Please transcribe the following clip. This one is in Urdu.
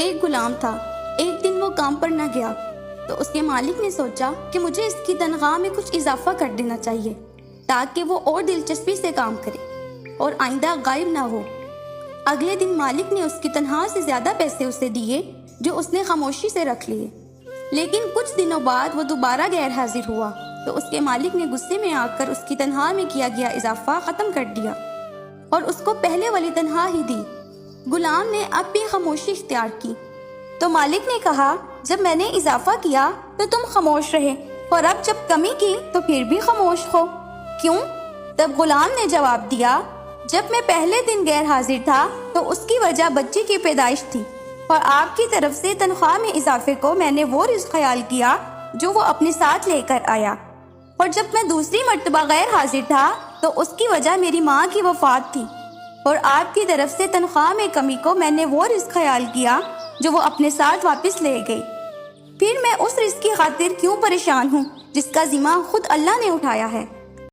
ایک غلام تھا۔ ایک دن وہ کام پر نہ گیا تو اس کے مالک نے سوچا کہ مجھے اس کی تنخواہ میں کچھ اضافہ کر دینا چاہیے تاکہ وہ اور دلچسپی سے کام کرے اور آئندہ غائب نہ ہو۔ اگلے دن مالک نے اس کی تنخواہ سے زیادہ پیسے اسے دیے جو اس نے خاموشی سے رکھ لیے، لیکن کچھ دنوں بعد وہ دوبارہ غیر حاضر ہوا تو اس کے مالک نے غصے میں آ کر اس کی تنخواہ میں کیا گیا اضافہ ختم کر دیا اور اس کو پہلے والی تنخواہ ہی دی۔ غلام نے اب بھی خاموشی اختیار کی تو مالک نے کہا، جب میں نے اضافہ کیا تو تم خاموش رہے اور اب جب کمی کی تو پھر بھی خاموش ہو، کیوں؟ تب غلام نے جواب دیا، جب میں پہلے دن غیر حاضر تھا تو اس کی وجہ بچے کی پیدائش تھی اور آپ کی طرف سے تنخواہ میں اضافے کو میں نے وہ رزق خیال کیا جو وہ اپنے ساتھ لے کر آیا، اور جب میں دوسری مرتبہ غیر حاضر تھا تو اس کی وجہ میری ماں کی وفات تھی، اور آپ کی طرف سے تنخواہ میں کمی کو میں نے وہ رزق خیال کیا جو وہ اپنے ساتھ واپس لے گئی۔ پھر میں اس رزق کی خاطر کیوں پریشان ہوں جس کا ذمہ خود اللہ نے اٹھایا ہے؟